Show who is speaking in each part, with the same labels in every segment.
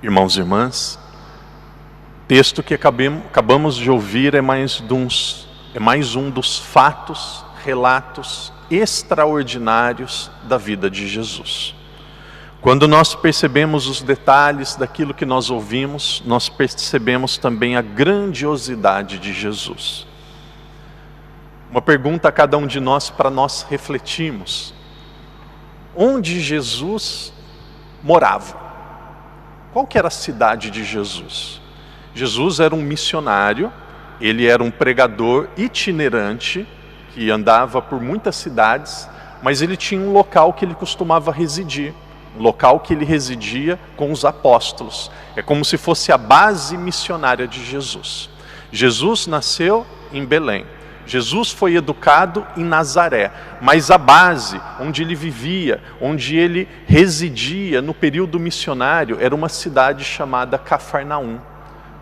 Speaker 1: Irmãos e irmãs, o texto que acabamos de ouvir é mais um dos fatos, relatos extraordinários da vida de Jesus. Quando nós percebemos os detalhes daquilo que nós ouvimos, nós percebemos também a grandiosidade de Jesus. Uma pergunta a cada um de nós para nós refletirmos: onde Jesus morava? Qual que era a cidade de Jesus? Jesus era um missionário, ele era um pregador itinerante, que andava por muitas cidades, mas ele tinha um local que ele costumava residir, um local que ele residia com os apóstolos. É como se fosse a base missionária de Jesus. Jesus nasceu em Belém. Jesus foi educado em Nazaré, mas a base onde ele vivia, onde ele residia no período missionário, era uma cidade chamada Cafarnaum.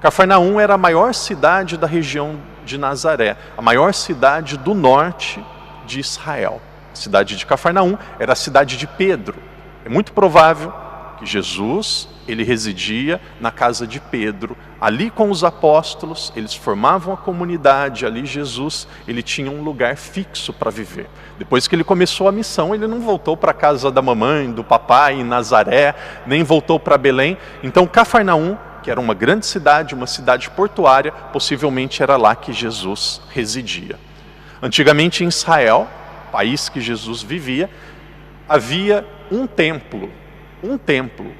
Speaker 1: Cafarnaum era a maior cidade da região de Nazaré, a maior cidade do norte de Israel. A cidade de Cafarnaum era a cidade de Pedro. É muito provável que Jesus, ele residia na casa de Pedro, ali com os apóstolos, eles formavam a comunidade, ali Jesus, ele tinha um lugar fixo para viver. Depois que ele começou a missão, ele não voltou para a casa da mamãe, do papai, em Nazaré, nem voltou para Belém. Então Cafarnaum, que era uma grande cidade, uma cidade portuária, possivelmente era lá que Jesus residia. Antigamente em Israel, país que Jesus vivia, havia um templo. O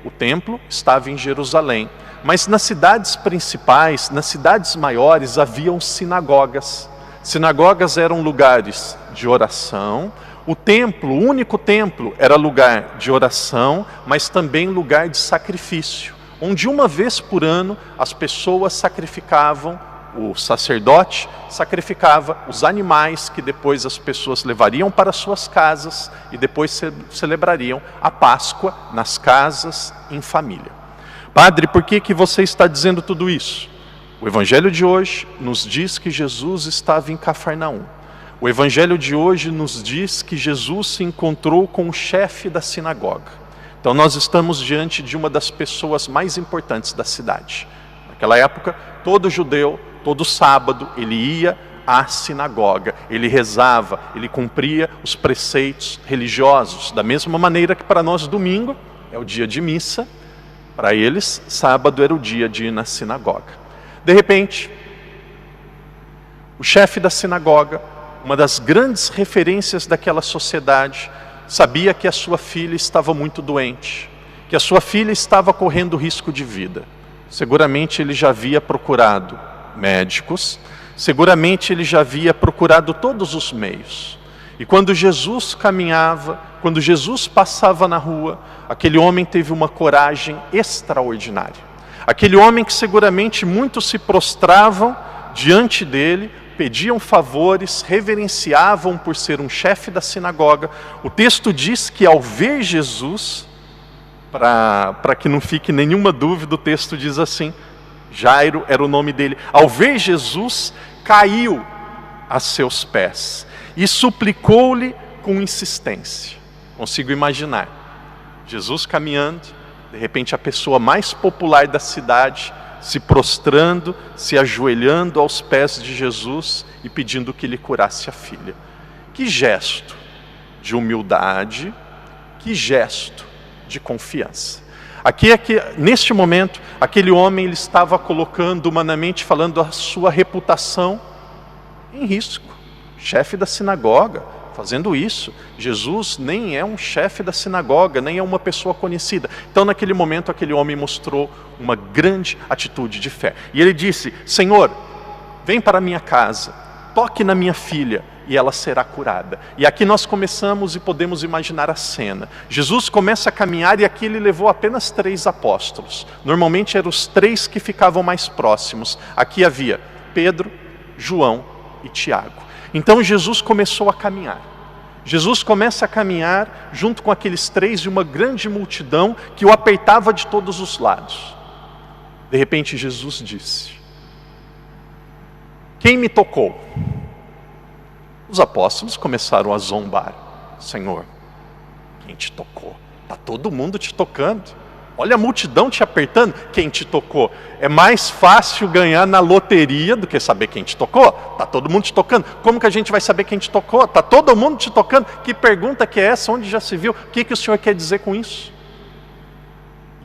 Speaker 1: templo estava em Jerusalém, mas nas cidades principais, nas cidades maiores, haviam sinagogas. Sinagogas eram lugares de oração. O templo, o único templo, era lugar de oração, mas também lugar de sacrifício, onde uma vez por ano as pessoas sacrificavam, o sacerdote sacrificava os animais que depois as pessoas levariam para suas casas e depois celebrariam a Páscoa nas casas, em família. Padre, por que você está dizendo tudo isso? O Evangelho de hoje nos diz que Jesus estava em Cafarnaum. O Evangelho de hoje nos diz que Jesus se encontrou com o chefe da sinagoga. Então nós estamos diante de uma das pessoas mais importantes da cidade. Naquela época, todo judeu, todo sábado, ele ia à sinagoga, ele rezava, ele cumpria os preceitos religiosos, da mesma maneira que para nós domingo é o dia de missa, para eles sábado era o dia de ir na sinagoga. De repente, o chefe da sinagoga, uma das grandes referências daquela sociedade, sabia que a sua filha estava muito doente, que a sua filha estava correndo risco de vida. Seguramente ele já havia procurado médicos, seguramente ele já havia procurado todos os meios. E quando Jesus caminhava, quando Jesus passava na rua, aquele homem teve uma coragem extraordinária. Aquele homem que seguramente muitos se prostravam diante dele, pediam favores, reverenciavam por ser um chefe da sinagoga. O texto diz que ao ver Jesus, para que não fique nenhuma dúvida, o texto diz assim, Jairo era o nome dele. Ao ver Jesus, caiu a seus pés e suplicou-lhe com insistência. Consigo imaginar Jesus caminhando, de repente a pessoa mais popular da cidade se prostrando, se ajoelhando aos pés de Jesus e pedindo que lhe curasse a filha. Que gesto de humildade, que gesto de confiança. Neste momento, aquele homem ele estava colocando, humanamente falando, a sua reputação em risco. Chefe da sinagoga, fazendo isso. Jesus nem é um chefe da sinagoga, nem é uma pessoa conhecida. Então, naquele momento, aquele homem mostrou uma grande atitude de fé. E ele disse: Senhor, vem para a minha casa, toque na minha filha, e ela será curada. E aqui nós começamos e podemos imaginar a cena. Jesus começa a caminhar e aqui ele levou apenas 3 apóstolos. Normalmente eram os 3 que ficavam mais próximos. Aqui havia Pedro, João e Tiago. Então Jesus começou a caminhar. Jesus começa a caminhar junto com aqueles 3 e uma grande multidão que o apertava de todos os lados. De repente Jesus disse: quem me tocou? Os apóstolos começaram a zombar. Senhor, quem te tocou? Está todo mundo te tocando. Olha a multidão te apertando, quem te tocou? É mais fácil ganhar na loteria do que saber quem te tocou. Está todo mundo te tocando. Como que a gente vai saber quem te tocou? Está todo mundo te tocando. Que pergunta que é essa? Onde já se viu? O que o Senhor quer dizer com isso?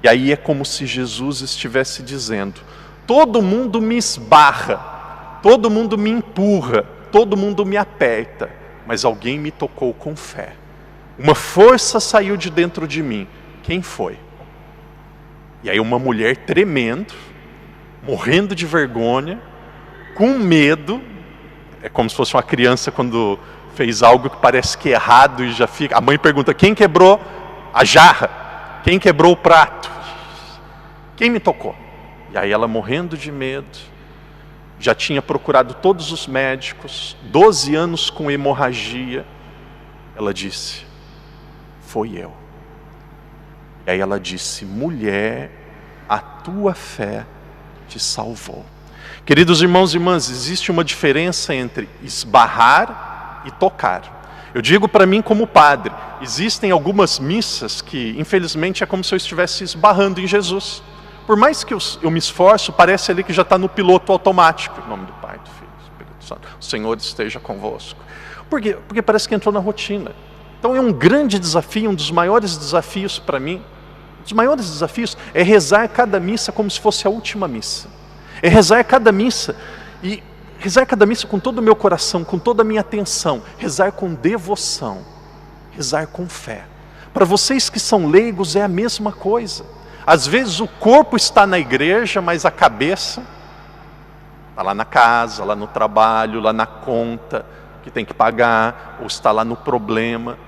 Speaker 1: E aí é como se Jesus estivesse dizendo, todo mundo me esbarra, todo mundo me empurra, todo mundo me aperta, mas alguém me tocou com fé. Uma força saiu de dentro de mim. Quem foi? E aí uma mulher tremendo, morrendo de vergonha, com medo, é como se fosse uma criança quando fez algo que parece que é errado e já fica... A mãe pergunta, quem quebrou a jarra? Quem quebrou o prato? Quem me tocou? E aí ela morrendo de medo, já tinha procurado todos os médicos, 12 anos com hemorragia, ela disse, foi eu. E aí ela disse, mulher, a tua fé te salvou. Queridos irmãos e irmãs, existe uma diferença entre esbarrar e tocar. Eu digo para mim como padre, existem algumas missas que infelizmente é como se eu estivesse esbarrando em Jesus. Por mais que eu me esforço, parece ali que já está no piloto automático. Em nome do Pai, do Filho, do Espírito Santo. O Senhor esteja convosco. Por quê? Porque parece que entrou na rotina. Então é um grande desafio, um dos maiores desafios para mim. Um dos maiores desafios é rezar cada missa como se fosse a última missa. É rezar cada missa e rezar cada missa com todo o meu coração, com toda a minha atenção. Rezar com devoção, rezar com fé. Para vocês que são leigos é a mesma coisa. Às vezes o corpo está na igreja, mas a cabeça está lá na casa, lá no trabalho, lá na conta que tem que pagar, ou está lá no problema,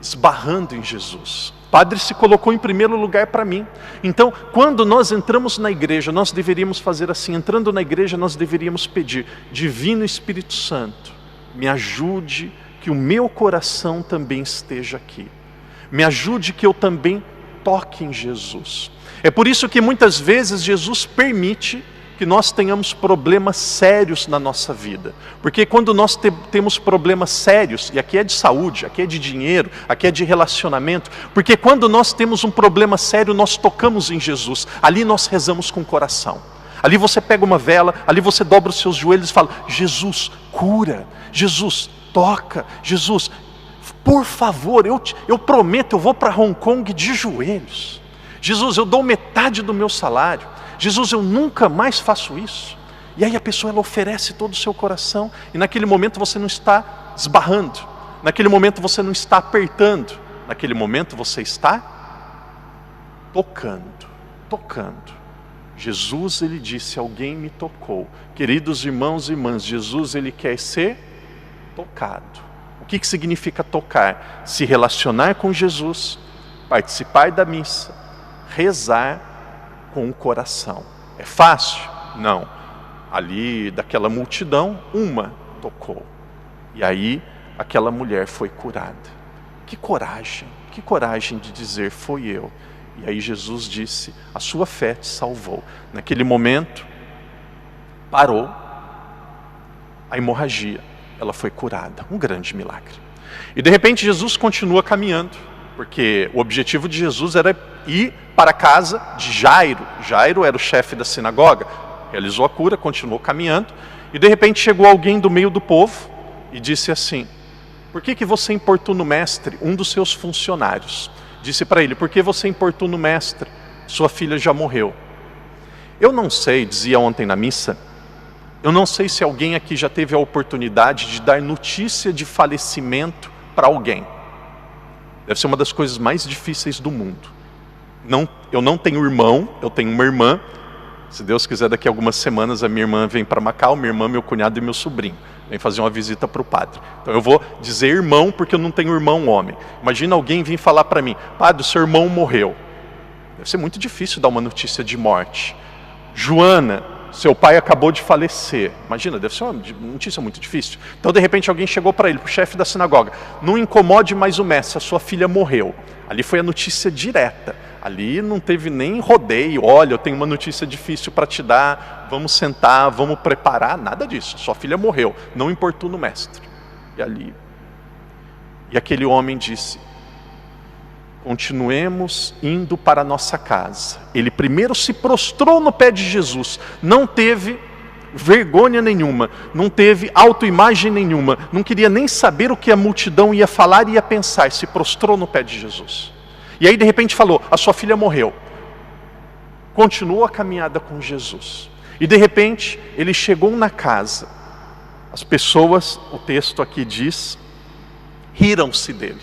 Speaker 1: esbarrando em Jesus. O Padre se colocou em primeiro lugar para mim. Então, quando nós entramos na igreja, nós deveríamos fazer assim, entrando na igreja, nós deveríamos pedir, Divino Espírito Santo, me ajude que o meu coração também esteja aqui. Me ajude que eu também toque em Jesus. É por isso que muitas vezes Jesus permite que nós tenhamos problemas sérios na nossa vida. Porque quando nós temos problemas sérios, e aqui é de saúde, aqui é de dinheiro, aqui é de relacionamento, porque quando nós temos um problema sério, nós tocamos em Jesus, ali nós rezamos com o coração. Ali você pega uma vela, ali você dobra os seus joelhos e fala, Jesus, cura, Jesus, toca, Jesus, por favor, eu prometo, eu vou para Hong Kong de joelhos. Jesus, eu dou metade do meu salário. Jesus, eu nunca mais faço isso. E aí a pessoa ela oferece todo o seu coração e naquele momento você não está esbarrando, naquele momento você não está apertando, naquele momento você está tocando, tocando. Jesus, ele disse, alguém me tocou. Queridos irmãos e irmãs, Jesus, ele quer ser tocado. O que significa tocar? Se relacionar com Jesus, participar da missa, rezar com o coração. É fácil? Não. Ali daquela multidão, uma tocou. E aí aquela mulher foi curada. Que coragem de dizer, foi eu. E aí Jesus disse, a sua fé te salvou. Naquele momento, parou a hemorragia. Ela foi curada. Um grande milagre. E de repente Jesus continua caminhando. Porque o objetivo de Jesus era ir para a casa de Jairo. Jairo era o chefe da sinagoga. Realizou a cura, continuou caminhando. E de repente chegou alguém do meio do povo e disse assim, por que você importuna o mestre, um dos seus funcionários? Disse para ele, por que você importuna o mestre? Sua filha já morreu. Eu não sei, dizia ontem na missa, eu não sei se alguém aqui já teve a oportunidade de dar notícia de falecimento para alguém. Deve ser uma das coisas mais difíceis do mundo. Eu não tenho irmão, eu tenho uma irmã. Se Deus quiser, daqui a algumas semanas a minha irmã vem para Macau, minha irmã, meu cunhado e meu sobrinho. Vem fazer uma visita para o padre. Então eu vou dizer irmão porque eu não tenho irmão homem. Imagina alguém vir falar para mim, padre, seu irmão morreu. Deve ser muito difícil dar uma notícia de morte. Joana, seu pai acabou de falecer. Imagina, deve ser uma notícia muito difícil. Então de repente alguém chegou para ele, para o chefe da sinagoga, não incomode mais o mestre, a sua filha morreu. Ali foi a notícia direta. Ali não teve nem rodeio, olha, eu tenho uma notícia difícil para te dar, vamos sentar, vamos preparar, nada disso. Sua filha morreu, não importuna o mestre. E aquele homem disse, continuemos indo para a nossa casa. Ele primeiro se prostrou no pé de Jesus, não teve vergonha nenhuma, não teve autoimagem nenhuma, não queria nem saber o que a multidão ia falar e ia pensar, se prostrou no pé de Jesus. E aí de repente falou, a sua filha morreu. Continuou a caminhada com Jesus. E de repente ele chegou na casa. As pessoas, o texto aqui diz, riram-se dele.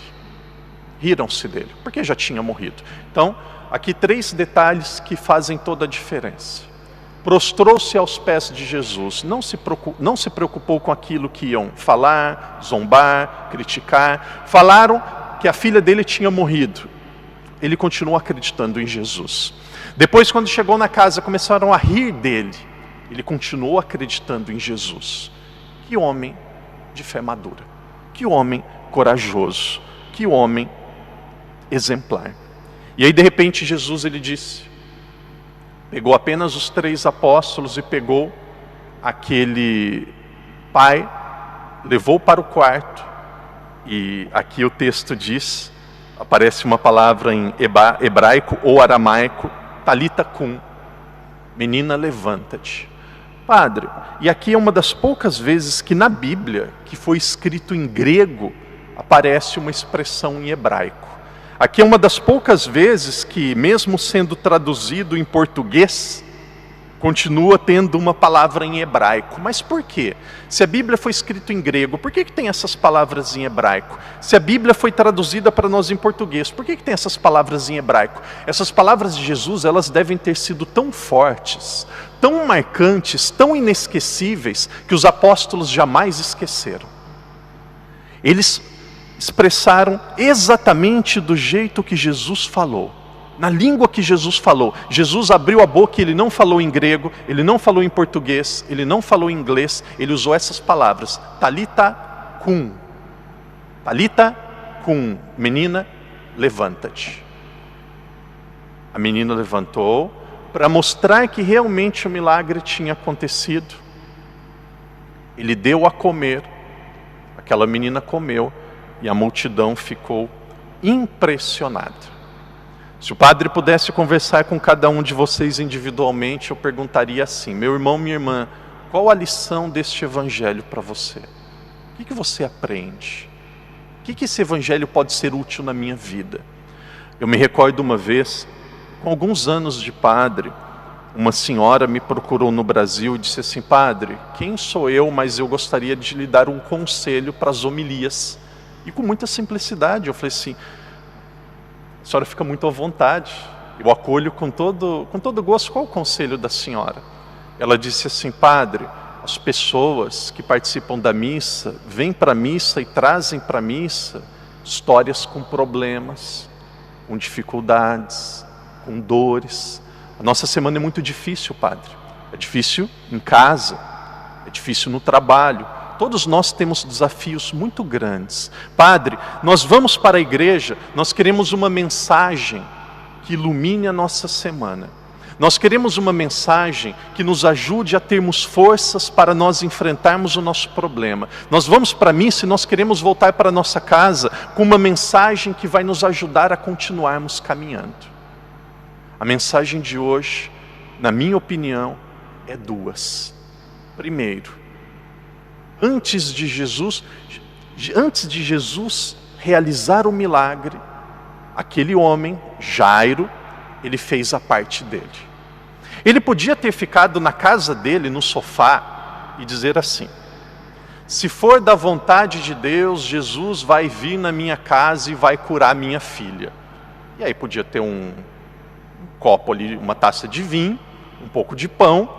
Speaker 1: Riram-se dele, porque já tinha morrido. Então, aqui 3 detalhes que fazem toda a diferença. Prostrou-se aos pés de Jesus, não se preocupou com aquilo que iam falar, zombar, criticar. Falaram que a filha dele tinha morrido. Ele continuou acreditando em Jesus. Depois, quando chegou na casa, começaram a rir dele. Ele continuou acreditando em Jesus. Que homem de fé madura, que homem corajoso, que homem exemplar. E aí de repente Jesus, ele disse, pegou apenas os 3 apóstolos e pegou aquele pai, levou para o quarto, e aqui o texto diz, aparece uma palavra em hebraico ou aramaico, Talita cum, menina, levanta-te. Padre, e aqui é uma das poucas vezes que na Bíblia, que foi escrito em grego, aparece uma expressão em hebraico. Aqui é uma das poucas vezes que, mesmo sendo traduzido em português, continua tendo uma palavra em hebraico. Mas por quê? Se a Bíblia foi escrita em grego, por que tem essas palavras em hebraico? Se a Bíblia foi traduzida para nós em português, por que tem essas palavras em hebraico? Essas palavras de Jesus, elas devem ter sido tão fortes, tão marcantes, tão inesquecíveis, que os apóstolos jamais esqueceram. Eles expressaram exatamente do jeito que Jesus falou, na língua que Jesus falou. Jesus abriu a boca e ele não falou em grego, ele não falou em português, ele não falou em inglês, ele usou essas palavras, Talita cum. Talita cum, menina, levanta-te. A menina levantou, para mostrar que realmente o milagre tinha acontecido. Ele deu a comer, aquela menina comeu, e a multidão ficou impressionada. Se o padre pudesse conversar com cada um de vocês individualmente, eu perguntaria assim, meu irmão, minha irmã, qual a lição deste evangelho para você? O que você aprende? O que esse evangelho pode ser útil na minha vida? Eu me recordo uma vez, com alguns anos de padre, uma senhora me procurou no Brasil e disse assim, padre, quem sou eu, mas eu gostaria de lhe dar um conselho para as homilias. E com muita simplicidade, eu falei assim, a senhora fica muito à vontade, eu acolho com todo gosto. Qual o conselho da senhora? Ela disse assim, padre, as pessoas que participam da missa, vêm para a missa e trazem para a missa histórias com problemas, com dificuldades, com dores. A nossa semana é muito difícil, padre. É difícil em casa, é difícil no trabalho. Todos nós temos desafios muito grandes. Padre, nós vamos para a igreja, nós queremos uma mensagem que ilumine a nossa semana. Nós queremos uma mensagem que nos ajude a termos forças para nós enfrentarmos o nosso problema. Nós vamos para a missa e nós queremos voltar para a nossa casa com uma mensagem que vai nos ajudar a continuarmos caminhando. A mensagem de hoje, na minha opinião, é 2. Primeiro, antes de Jesus realizar o milagre, aquele homem, Jairo, ele fez a parte dele. Ele podia ter ficado na casa dele, no sofá, e dizer assim, se for da vontade de Deus, Jesus vai vir na minha casa e vai curar minha filha. E aí podia ter um copo ali, uma taça de vinho, um pouco de pão,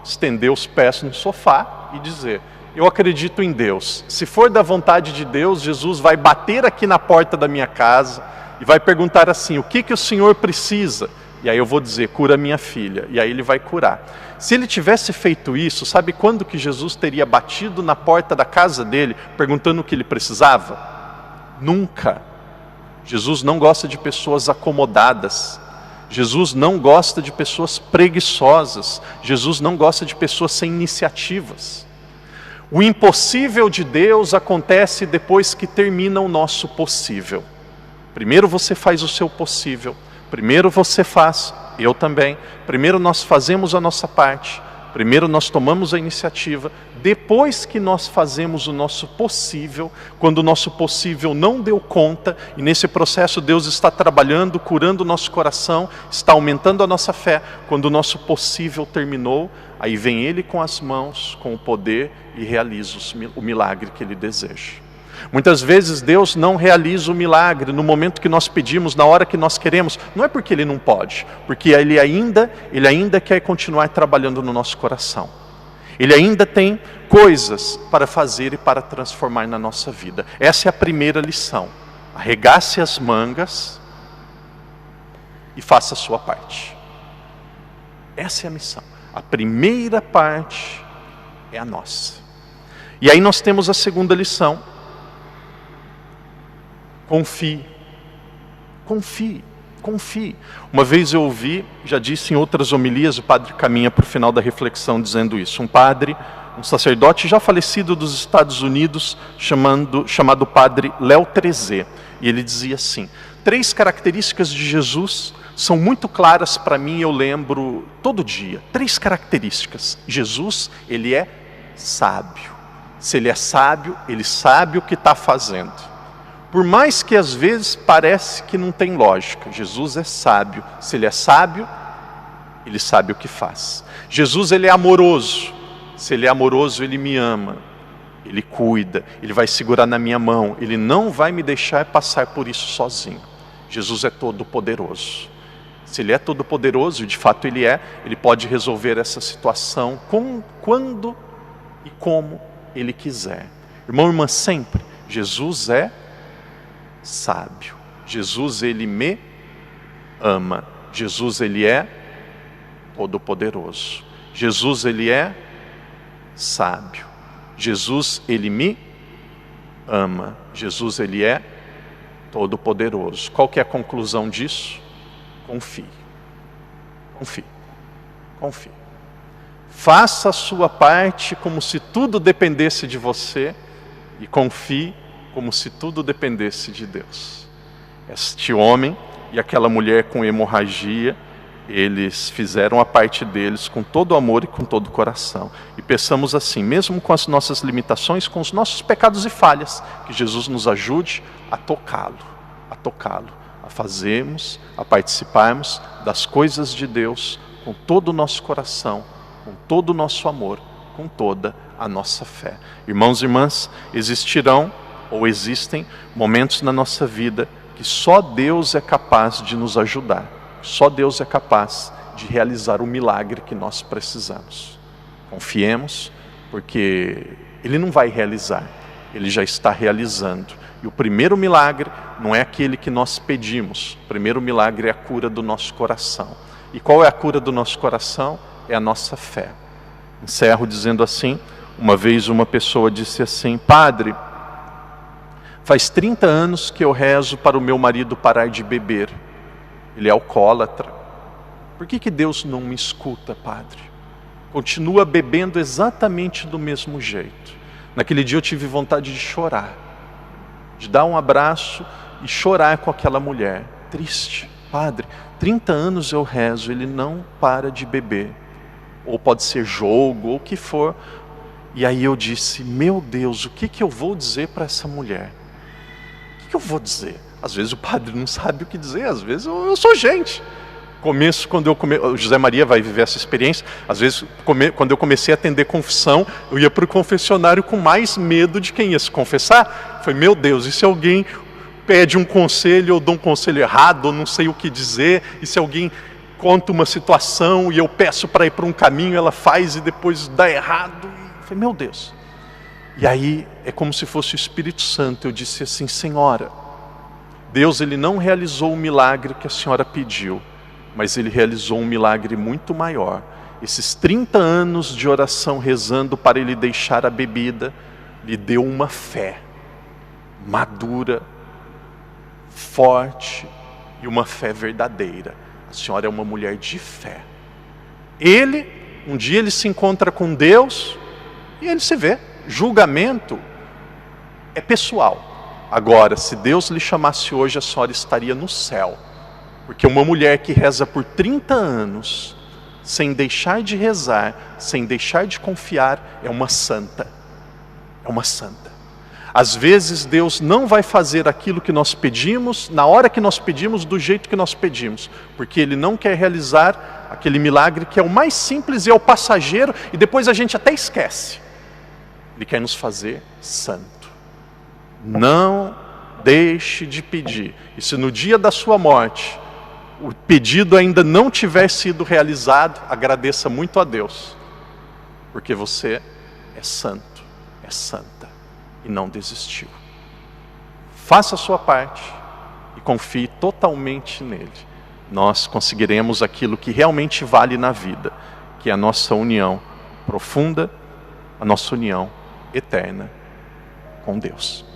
Speaker 1: estender os pés no sofá e dizer, eu acredito em Deus. Se for da vontade de Deus, Jesus vai bater aqui na porta da minha casa e vai perguntar assim, o que o Senhor precisa? E aí eu vou dizer, cura minha filha. E aí ele vai curar. Se ele tivesse feito isso, sabe quando que Jesus teria batido na porta da casa dele, perguntando o que ele precisava? Nunca. Jesus não gosta de pessoas acomodadas. Jesus não gosta de pessoas preguiçosas. Jesus não gosta de pessoas sem iniciativas. O impossível de Deus acontece depois que termina o nosso possível. Primeiro você faz o seu possível. Primeiro você faz, eu também. Primeiro nós fazemos a nossa parte. Primeiro nós tomamos a iniciativa. Depois que nós fazemos o nosso possível, quando o nosso possível não deu conta, e nesse processo Deus está trabalhando, curando o nosso coração, está aumentando a nossa fé. Quando o nosso possível terminou, aí vem Ele com as mãos, com o poder e realiza o milagre que Ele deseja. Muitas vezes Deus não realiza o milagre no momento que nós pedimos, na hora que nós queremos. Não é porque Ele não pode, porque Ele ainda quer continuar trabalhando no nosso coração. Ele ainda tem coisas para fazer e para transformar na nossa vida. Essa é a primeira lição. Arregace as mangas e faça a sua parte. Essa é a missão. A primeira parte é a nossa. E aí nós temos a segunda lição. Confie. Confie. Confie. Uma vez eu ouvi, já disse em outras homilias, o padre caminha para o final da reflexão dizendo isso. Um padre, um sacerdote já falecido dos Estados Unidos, chamado padre Léo Trezé. E ele dizia assim: 3 características de Jesus são muito claras para mim, eu lembro todo dia. 3 características. Jesus, ele é sábio. Se ele é sábio, ele sabe o que está fazendo. Por mais que às vezes parece que não tem lógica, Jesus é sábio. Se ele é sábio, ele sabe o que faz. Jesus, ele é amoroso. Se ele é amoroso, ele me ama. Ele cuida, ele vai segurar na minha mão. Ele não vai me deixar passar por isso sozinho. Jesus é todo poderoso. Se ele é todo poderoso, e de fato ele é, ele pode resolver essa situação quando e como ele quiser. Irmão, irmã, sempre, Jesus é sábio. Jesus, ele me ama. Jesus, ele é todo-poderoso. Jesus, ele é sábio. Jesus, ele me ama. Jesus, ele é todo-poderoso. Qual que é a conclusão disso? Confie. Confie. Confie. Faça a sua parte como se tudo dependesse de você e confie como se tudo dependesse de Deus. Este homem e aquela mulher com hemorragia, eles fizeram a parte deles com todo amor e com todo o coração. E pensamos assim, mesmo com as nossas limitações, com os nossos pecados e falhas, que Jesus nos ajude a tocá-lo, a fazermos, a participarmos das coisas de Deus com todo o nosso coração, com todo o nosso amor, com toda a nossa fé. Irmãos e irmãs, existem momentos na nossa vida que só Deus é capaz de nos ajudar. Só Deus é capaz de realizar o milagre que nós precisamos. Confiemos, porque Ele não vai realizar, Ele já está realizando. E o primeiro milagre não é aquele que nós pedimos. O primeiro milagre é a cura do nosso coração. E qual é a cura do nosso coração? É a nossa fé. Encerro dizendo assim, uma vez uma pessoa disse assim: Padre, faz 30 anos que eu rezo para o meu marido parar de beber. Ele é alcoólatra. Por que Deus não me escuta, Padre? Continua bebendo exatamente do mesmo jeito. Naquele dia eu tive vontade de chorar, de dar um abraço e chorar com aquela mulher. Triste. Padre, 30 anos eu rezo, ele não para de beber. Ou pode ser jogo, ou o que for. E aí eu disse, meu Deus, o que eu vou dizer para essa mulher? O que eu vou dizer? Às vezes o padre não sabe o que dizer, às vezes eu sou gente. O José Maria vai viver essa experiência. Às vezes, quando eu comecei a atender confissão, eu ia para o confessionário com mais medo de quem ia se confessar. Falei, meu Deus, e se alguém pede um conselho, eu dou um conselho errado, ou não sei o que dizer, e se alguém conta uma situação e eu peço para ir para um caminho, ela faz e depois dá errado. Eu falei, meu Deus. E aí é como se fosse o Espírito Santo. Eu disse assim, Senhora, Deus, ele não realizou o milagre que a senhora pediu, mas ele realizou um milagre muito maior. Esses 30 anos de oração rezando para ele deixar a bebida, lhe deu uma fé madura, forte e uma fé verdadeira. A senhora é uma mulher de fé. Um dia ele se encontra com Deus e ele se vê. Julgamento é pessoal. Agora, se Deus lhe chamasse hoje, a senhora estaria no céu. Porque uma mulher que reza por 30 anos, sem deixar de rezar, sem deixar de confiar, é uma santa. É uma santa. Às vezes Deus não vai fazer aquilo que nós pedimos, na hora que nós pedimos, do jeito que nós pedimos. Porque Ele não quer realizar aquele milagre que é o mais simples e é o passageiro, e depois a gente até esquece. Ele quer nos fazer santo. Não deixe de pedir. E se no dia da sua morte o pedido ainda não tiver sido realizado, agradeça muito a Deus. Porque você é santo, é santa. E não desistiu. Faça a sua parte e confie totalmente nele. Nós conseguiremos aquilo que realmente vale na vida, que é a nossa união profunda, a nossa união eterna com Deus.